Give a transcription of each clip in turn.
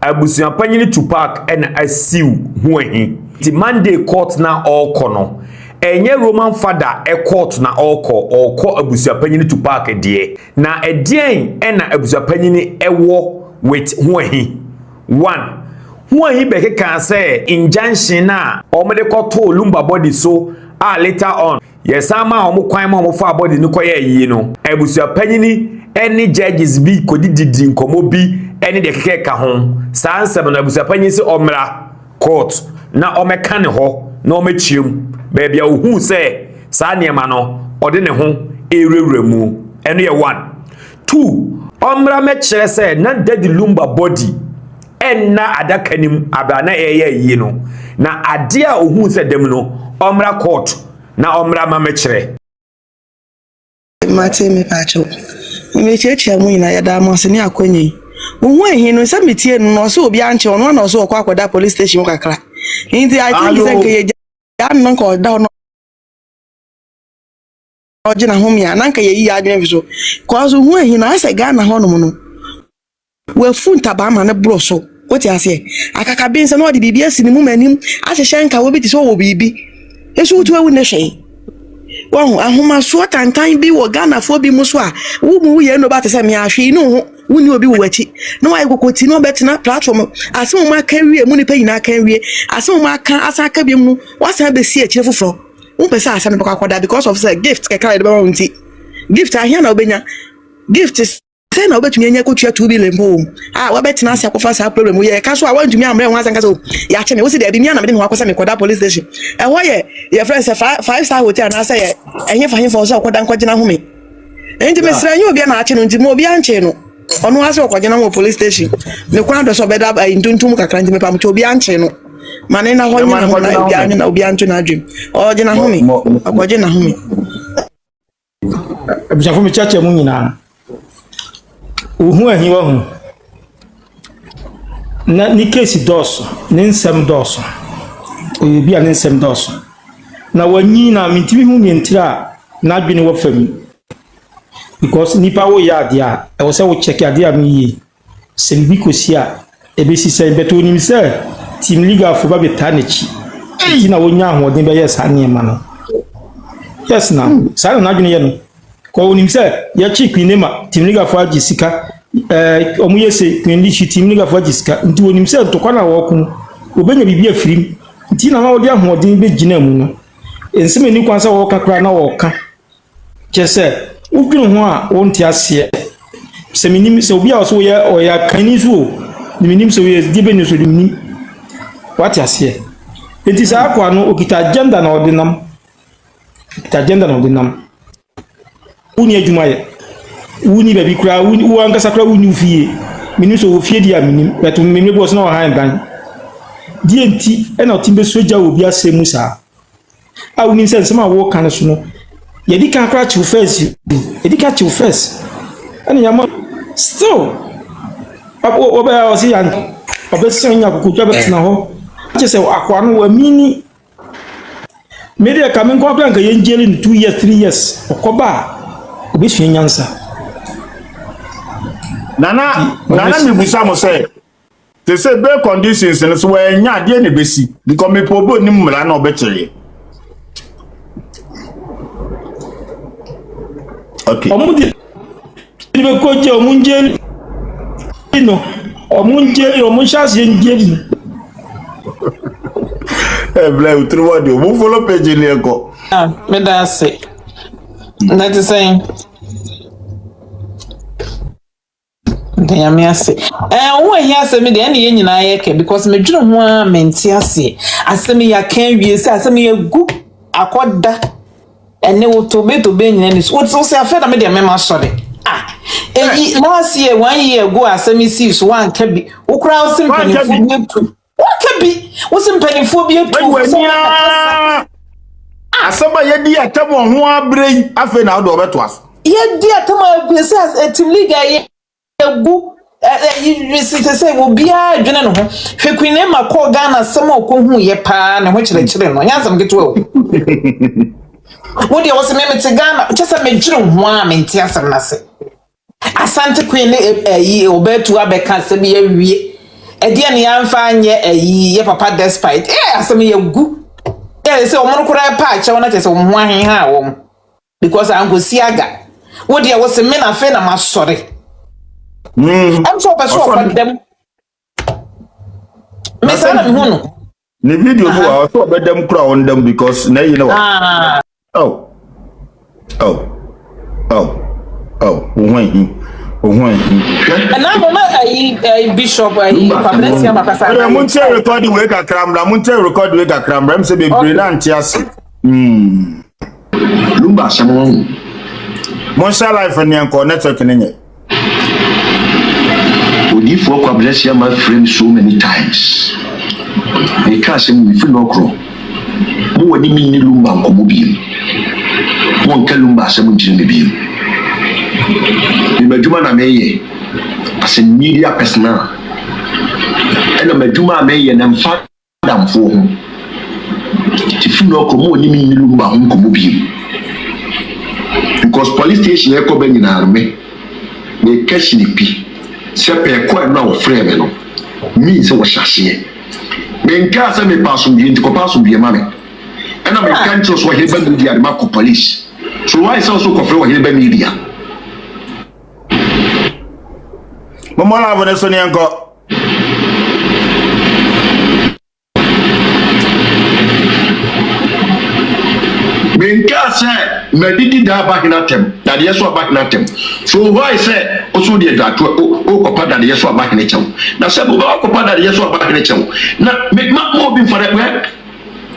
abusuapanyini Tupac and asiw ho ahi ti Monday court na all kono enye Roman father court na all abusuapanyini Tupac de na edien na abusuapanyini ewo with ho ahi 1 ho ahi be kan say injunction na omede koto Lumba body so later on yes ama omo kwan ma omo fa body ni koye yi no abusuapanyini any judges bi kodididi nkomo bi any de keke ka ho saa nsem na abusuapanyini se omra court na omeka ne ho na omechiem baby a ohu se saa niema no ode ne ho erewremu eno ye 1 2 omra mekire se na Daddy Lumba body enna adakanim abana yi no na ade a ohu se dem no omra court na omra mamekire mate me pacho me cheche mu ina ya da mo se ni akonyi wo ehin no se metie no so obi anche ono na so okwa akoda police station kakra nti I think say ke ya no ko da no ojina homia na nka ye ya adwen so ko so wo ehin na se ga na ho no no we funta ba ma ne bro so woti ase akaka bin se no de bibia sini mu manim ahehye nka wo bi ti so wo bibi esu wutu awu ne hwe wahu ahoma so tantan bi wo Ghana fo bi muso a wo mu ye no ba te se me ahwe no ho wuni obi wo wachi no wa kokoti no betina platform ase mo aka wie mu ni pa nyina aka wie ase mo aka asa aka bi mu wasa be si akire foforo wo pesa asa ne bakakoda because of say gift kekara de ba wonti gift ahia na obenya gift say na obetumi anya kotua 2 billion po wa betina asa akofa sa problem ye ka so a wantumi amre ho asa nka so ya che me wo se de bi mi na me de ho akosa me koda police station ho ye friend say 5-star hotel na say enye fa himfa so koda nkogina ho me enti me sra nyo obi na ache no nti mo obi anche no onu ase okogina ho police station me kwa do so beda intuntum kakra nti me pam che obi anche no mane na ho nyina na obi anche na adwem o gina ho me okogina ho me abja fo me chache mu nyina uhu ahi wa hu na ni case doso ni nsem doso obi a ni nsem doso na wanyi na mitimi hu ni ntira na adwene wo fam because nipa wo ya dia e wo se wo check ade am yi se bi kosi a e be sisa beto nim se team league fo ba beta na chi ti na wonya ahoden be yes ane ma no yes na sa na adwene ye no ko wonim se ya chi kwine ma team league fo agi sika omu yese kwindi chi team league fo agi sika nti wonim se to kwana wo ku obenya bibia firim nti na ma wo dia ahoden be gina mu no enseme ni kwansa wo kakra na wo ka chese udwene ho a wonti ase se minim se obi a so ye o ya kani so ni minim se ye dibe ni so ni minim wati ase enti sa akwa no okita agenda na odinam kita agenda na odinam uni adwuma ye uni baby kura uni wanga sakra uni fie minim so fie dia minim beto minim bo so na han dan die enti e na otimbe soja obi asemu sa a uni sense ma wo kan so no yedi kan kra chiw first yedi ka chiw first ani yama still oba o si yan oba si nya ko kwa betina ho che se akwa no wa mini media kamen ko plan ka yenjeli in 2 years 3 years okoba obi su nyansa nana mi busa mo say te say be conditions no so wa nya de ne besi because me pobo ni mra na obekere. Okay. Omudi ibe ko je omunje no omunje omunshasi njeli bla utruwa de mo follow page ni eko me da say that is saying ya me ase wo hi asemi de na ye nyina ye ke because me dwene ho a menti ase asemi ya kan wie se asemi ya gu akoda ene wo to be nyina ni so se afeda me de me ma sore eyi last year 1 year ago asemi see so wan ka bi wo kra wo simpani fu bi etu wo ka bi wo simpani fu bi etu asaba ye di atamo ho abrei afa na do beto as ye di atamo agwese as team league ye egu you say wo bia dwene no ho hwekwine ma ko Ghana sama okohu ye pa ne ho kire no nya sam geto wo dia wo se me te Ghana chesa me dwene ho a me ntia sam na se asante kwene yi obetu abeka se bi awie Edia ni amfa nye ye papa despite asem ye gu say omo kura pa che wona tese omo ahen ha wo because angosi aga wo dia wo se me na fe na masore am so person of them me say na me hu no ni video bu a so be dem kura on dem because na you know oh and I'm a bishop Pablesia Makasa. I mun tell record we ka kramra mun tell record we ka kramra am say be na antiase Lumba samon mon sha life ni enko network ni nye odi for Pablesia my friend so many times because we feel no kro mo wani mi ni lumba nkomo bi mo nka lumba samon jiri bi Majuma na meye as a media personnel and a Majuma meye and fadam for him. If you know, come on, you mean Lumba Hunkomobi because police station echo ben in army, they catch the pea, separate quite now, frame, means I was shashy. Men cast me pass on the intercopass be a mammy, and I'm a country what he been with the Marco police. So why is also confer here by media? Momola wona so ne enko Menka say medidi da back na tem that yes so back na tem so why say oso de dwato o kopa da yes so back na chew na say bo kopa da yes so back na chew na me mo bi for that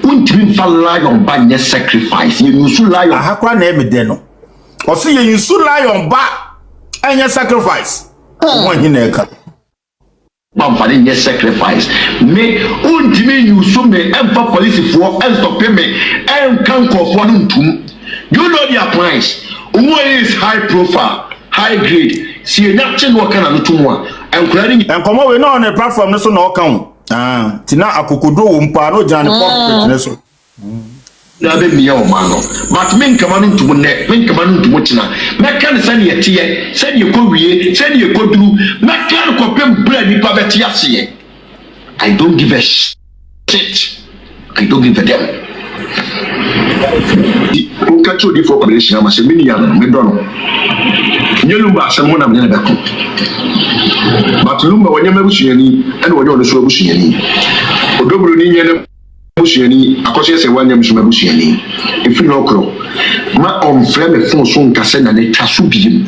untimi fa lion ba nye sacrifice you nusu lion ahakwa na emede no o say you nusu lion ba anya sacrifice one hineka Bamfani nye sacrifice me untimi yusu me emfa police for and stop me and can call for ntum you know their price who is high profile high grade see nothing what can ntum a encouraging enkomo we no on the platform no so na okan tina akokodo wo mpa no jan corporate ne so na be miya o mano but men kama no ntum ne men kama no ntum tina meka ne sane yete sane yekowie sane yekoduru meka no kopem bra nipa beti ase I don't give a shit I don't give a damn Unka chodi for combination ama se mini ya no me dono nyelumba asemo na mena beko but lumba wanyama busuani ene wonye ono so busuani odoburu ni nyene busuani akose se wanyama so busuani ifi no kro ma on frame fon so nka se na ne twaso biem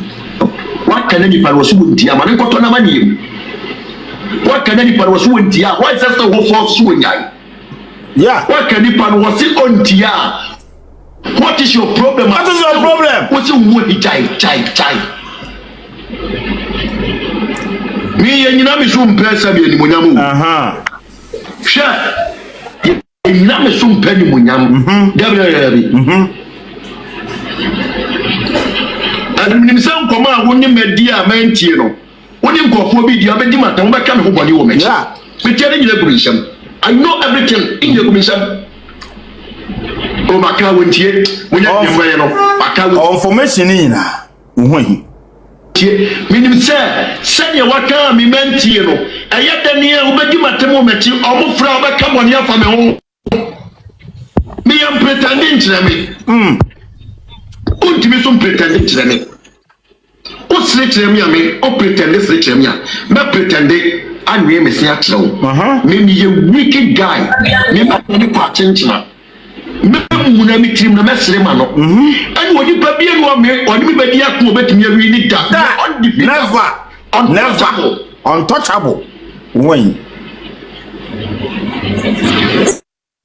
waka na ni paro so ntia ma ne koto na maniem waka na ni paro so ntia why is that so wo so nyai yeah waka ni paro wo si ontia. What is your problem? What is your problem? What's your way? Chai. Me and you know me some person be anymunyamu. Sure. You know me some penny munyamu. Debi. And me say nkoma woni media mentie no. Woni nkofo bi dia be di mata wo be ka me ho boni wo me. Yeah. Me tell you the commission. I know everything in the commission. O maka wontie munya nyemwe no maka information ina uhwan tie minim se ne waka mi mentie no eyeda ne obedi matemo mechi omofra obeka boni afa me ho mi am pretending to me untimi so pretending to me o sire me ame o pretend sire me me pretend anwe me sia kire wo me ye wicked guy me ma ni kwa chenchina muna mitrim na mesre ma no and wodi pa bia no me wodi me badi akon obetumi awi ni da never untouchable when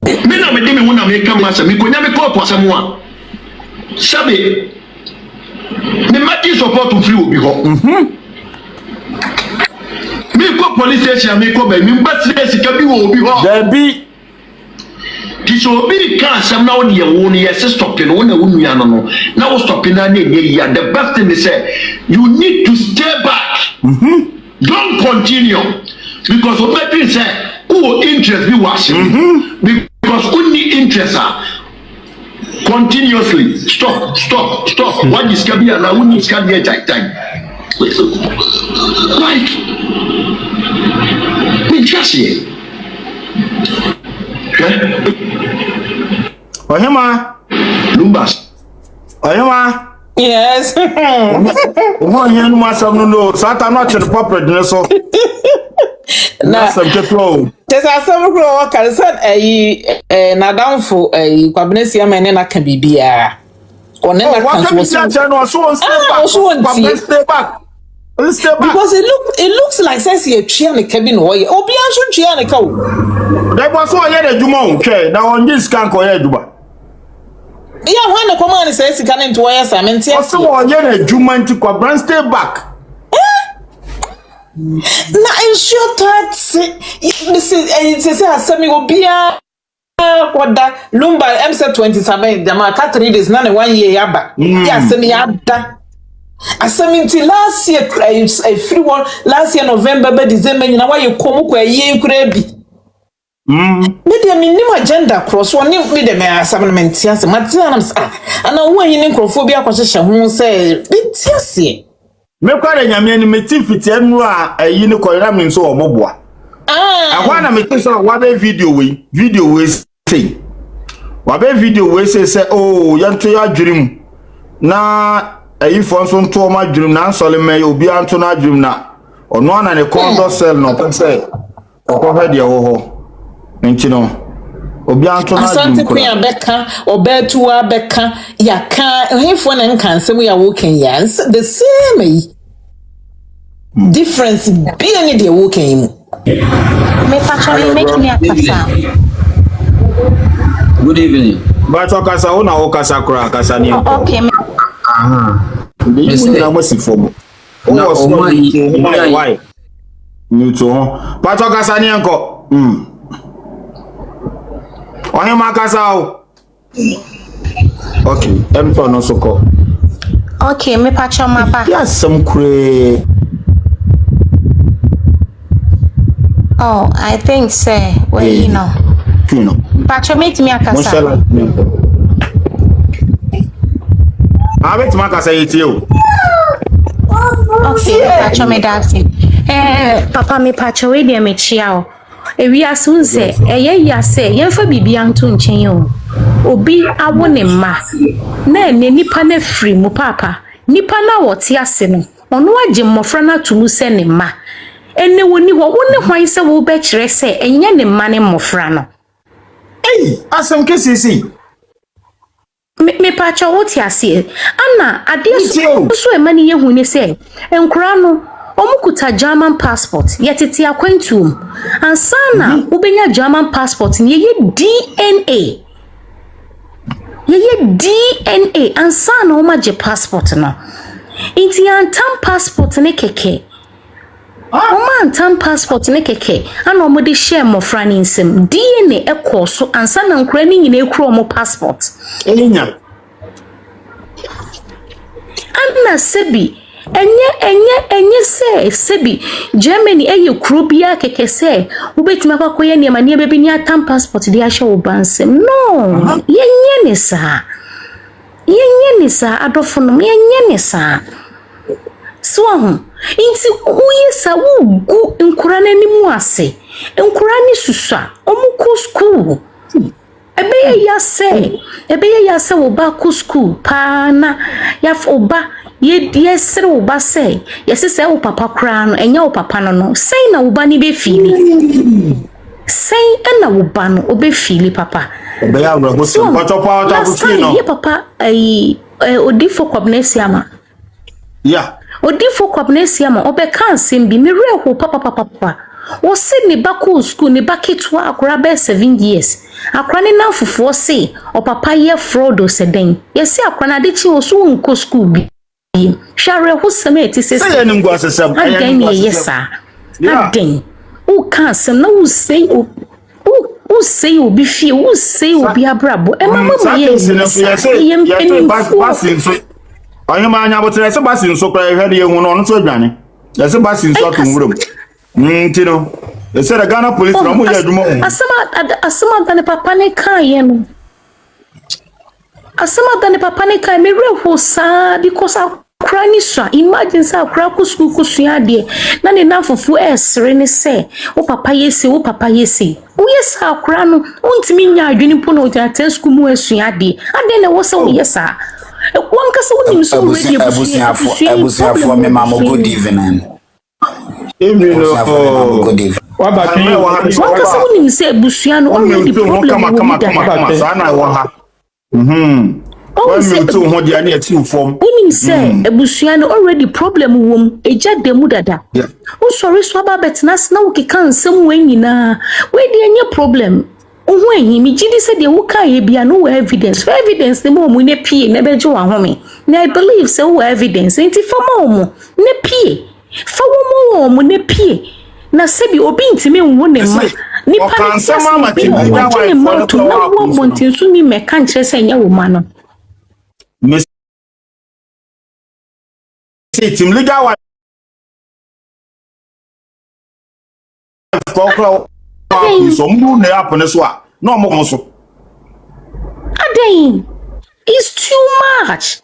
me na me de me wona me kam asa me konya me ko posa mo a sabe me mati support free obi ho me ko police station me ko ba me mbasire sika bi wo obi ho there be so be can some now the one yes stopping one ya no now stopping na the best thing is say you need to stay back don't continue because what better say who interest be watching because only interest continuously stop what is can be and who needs can be time like me Mentiasie. Ohima. Lumbas. Ohima. Yes. Omo yen no asam no Satan no chere papa so. Na some people. Tesa some kro ka say na downfo kwabnesi amene na ka bibia. One na kan stay back. Because it looks like says you tria ne cabin oye. Obi anso tria ne ka o. That was so ye the juma okay. That on this can ko ye juma. Yeah, when the command says you can into wire samenti. So on ye the juma nti kwabran stay back. Na ensure that this is asemi obia kwada lumba MC27 jama ka 3 days na 1 year yaba. Ya asemi yada. Asaminti last year a free one last year November be December nyina why you come kwa ye kura bi. Me de minim agenda cross one me de me assignment ase matina na ana wo yin nkrofo bi akwahye ho say bitiase. Me kware nyame ni metifiti anu a ayi ni koyra me nso omoboa. Akwa na me so wa be video we say. Wa be video we say oh yanto ya dwurim na ayi fo nso nto ma dwurim na nsole me obi anto na dwurim na ono ana ne condo cell no pese okọ de wo ho nti no obi anto na dwurim asante kuya beka obetu wa beka ya ka hefo na nka nsem ya wo ken ya the same difference be any de wo ken mu me actually make me akasa. Good evening. But okasa wo na okasa kura akasa ni. Okay. This na wasi form. Oh why? You to. But okasa ni enko. Ohe makasa o. Okay, emfo no soko. Okay, me pacho mapa. Yes, some kure. Oh, I think say, well, you know. Pacho meet me akasa. I bet makasa yiti o. Okay, pacho me dancing. Papa me pacho we dey me chia o. Ewi asun se, ya se, yemfa bibia nto nchen o. Obi awo ne ma. Na ene nipa na free mu papa. Nipa na wote ase no. Ono agye mmofra na tumu se ne ma. Ene woni ho woni hwan se wo be kire se enye ne ma ne mmofra no. Hey, asem kesisi. Me pacha wote ase. Ana ade so e mani ye hu ne se. Enkura no omukuta German passport yetete akwantum. Ansana ubenya German passport ni ye DNA. Ye DNA ansana omaje passport no. Inti antam passport ne keke. Oma antam passport ne keke. Ana omode share mofra ni nsem. DNA ekọ so ansana nkura ni nyina ekuro mo passport. Enya. Ana sebi enye se sebi Germany eye kuro bia keke se ubetima kwa koye ne manie bebi ni atam passport dia hye wo bansem no yenye ne sa adofo no yenye ne sa so inti uye sa ugu nkura nanimu ase nkura ni susua omuko school ebeye ya se wo ba ku school pa na ya fo ba ye sere wo ba se ye se wo papa kra no enya wo papa no sei na wo ba ni be fili sei na wo ba no obe fili papa be ya bro go se pacho no ye papa odifo kwabnesia ma yeah odifo kwabnesia ma obe kan sembi me reho papa wo se ni ba ku school ni ba ketwa akora be 7 years akora ni na fufuo se o papa ye frodo seden ye se akora na de chi wo so nko school bi share ho semeti se say ni ngwa sesem adan ye yesa adan u kan sem na u sei obi fie u sei obi abrabo e mama ye ye mpeni basin so ayo ma anya botere se basin so kra hwede ye hu no no so adwane ye se basin so to nwurum ntino ye se the Ghana police no mo ye adwuma asama dane papa ne kan ye no asama dane papa ne kan me reho sa because akra ni so imagine say akra ko school ko sua de na ne na fofu esre ne say wo papa yesi wo yesa akra no untimi nya adwene po no ja ten school mu esua de ade na wo say wo yesa wan ka say wonim so ready abusiafo me mama good evening What about you? Wan ka say wonim say abusua no already problem sana wo ha When you too hold your near two form. Women say ebusuano already problem wom eja demu dada. O sorry swaba betnas na wuke kan sem wen nyina. We dey any problem. Ohu ehin mi gidi say dey wo kan ye bia no evidence. For evidence dey mo ne pie na beje wa home. Na I believe say wo evidence enti fa mo ne pie. Fa wo mo ne pie. Na sebi obi ntimi nwo ne ma. Ni pa nsama ma ti na wa to na wo montinsu ni me kan kire say nya wo ma no. See, Tim Liga was some moon happen as well. No more so. Again, it's too much.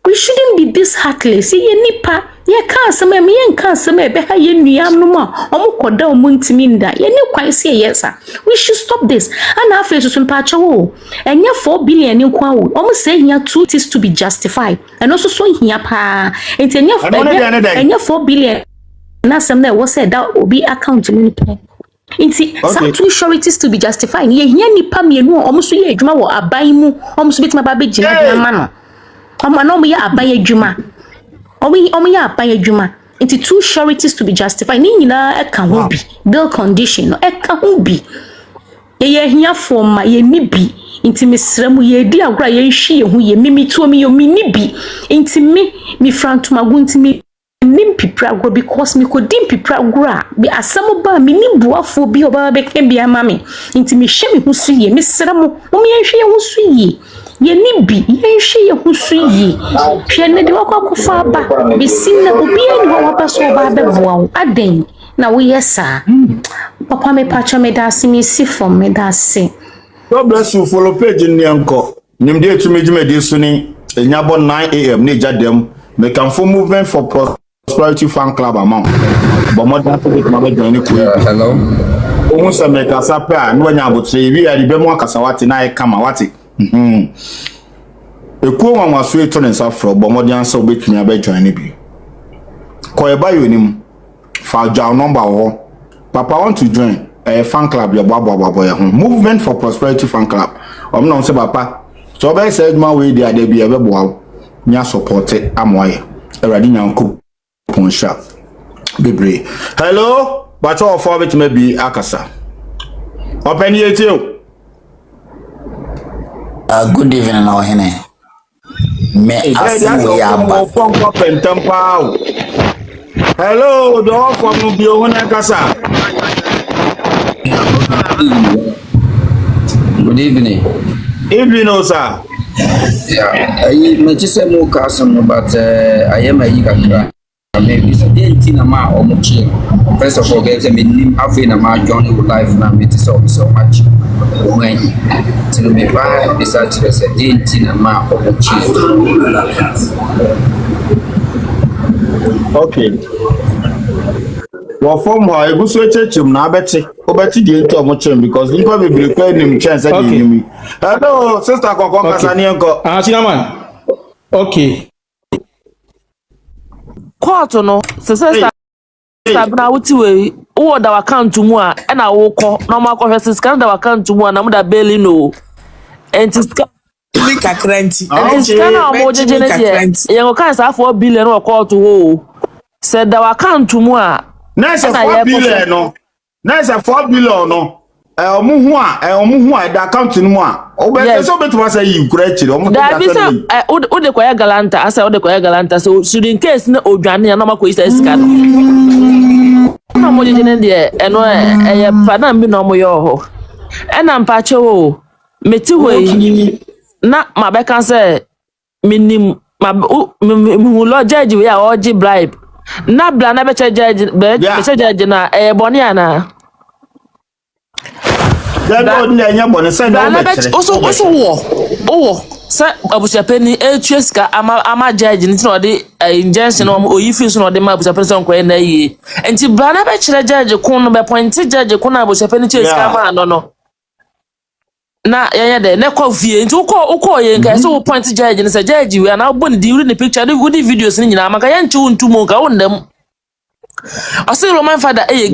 We shouldn't be this heartless. See, ye nipa, ye can't some me and can't some be ha ye niam no more. Omukoda omuntiminda. Ye ne kwai say yes, sir. We should stop this. And after to some patch wo. And ye 4 billion in kwa wo. Almost say here 2 is to be justified. And also so here pa. And ye 4 billion. Na some there was said that will be account to me. Inti some two sureties to be justified. Ye here nipa mienu almost ye adwuma wo aban mu. Almost bit ma ba be gina adwuma no. Omo na omo ya aban adwuma. Omo ya aban adwuma. Inti two sureties to be justified. Ni nyina e ka ho bi. Bill condition no e ka ho bi. Ye hia form ye ni bi. Inti mesremu ye di agora ye hwie hu ye mimi tuo mi yo mi ni bi. Inti mi frantuma gu inti mi nim pipra go because me ko dim pipra gura bi asamo ba me ni buafo bi oba be ke bia ma me inti me hye me husu ye me sramo mo me hye husu ye ye ni bi ye hye husu ye hwe ne de wakwafa ba be sinna obi ani wa ba so ba be boa aden na wo yesa papa me pacha me da si me si from me da si. God bless you. Follow page in Nyanko. Nimde to me di suni enyabo 9 AM ne jadem me can for movement for Prosperity Fan Club amount. But more than hello. Omo se me kasa pa no nya abotre wi ade be mo kasa wate na e kama wate. Ekuo nwa so eto ne safro but more than so betumi abejoin ne bi. Ko e ba yonim fa join number wo. Papa want to join a fan club your baba ya movement for Prosperity Fan Club. Omno se papa so be said ma we dey ade bi e be boa nya support amoye. Eradi nyanko Ponsha Bebre. Hello, but all for it may be Akasa. Open here too. Good evening, our hene. Me hello, the all for no be on Akasa. Good evening. Evening, sir. Yeah, I just said more custom, but I am a yiga. Maybe it's a day ma or much. First of all, get a minimum half in a my journey with life now. It is so much. When to me buy this as a day ma or much. Okay. Well, from her, I go to church na beti. Obeti di ento much because you probably be him chance at me. Hello, sister Kokon Kasani enko. Chinaman. Okay. Court no sister na wuti we wo da account mu a na wo kọ na ma kọ hwese scan da account mu a na mu da bail no enti scan kakranti scan na mo jeje ne de ye go kan sa 4 billion no court wo said da account mu a na se 4 billion no na se 4 billion no omu hu a da account mu a obete so betuma say yi kura chire omu da say o de koya galanta asa o de koya galanta so should in case na odwane na makọ isa scan na mo jeje ne de eno eye pana mbi na mo yo ho ena mpache wo meti hoyi na mabeka say minim hu lo judge we a oji bribe na bla na be judge na boni ana That don't nya bone say no be. Also wo. Say abusiapani etueska ama judge ni no de injunction no oyifi so no de ma abusiapani so nkoye na yi. Enti bra na be kire judge kun no be point judge kun na abusiapani tueska ma no. Na yanya de ne kwa fie nti uko ye nka so point judge ni say judge we na bo ni di the picture the videos ni nyina maka ya nchi untumo nka wondam. Osi Roman father gay.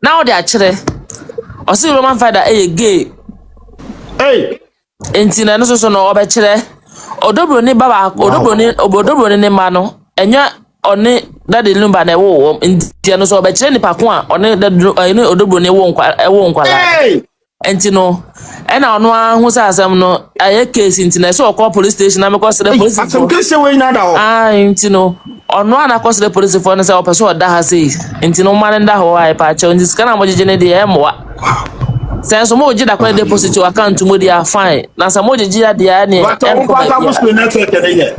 Now they are chire. Osi Roman father gay. Hey. Enti na no so no obekire. Odobro ni baba odobro ni ma no. Enya one daddy lumba na wo enti no so obekire ni pakon a one odobro ni wo nkwala. Hey. Enti no ena ono ahu sa asem no aye case enti na so call police station na me call the police. Asem case we na da ho. Enti no ono ana call the police for no say opeso oda ha sei. Enti no man nda ho ai pa cha onzi scan am jeje ne de emwa. Sense mo oji da kwa deposit account mo dia fine. Na sa mo jeje ya dia ne. But o kwa ta muslim network de ye.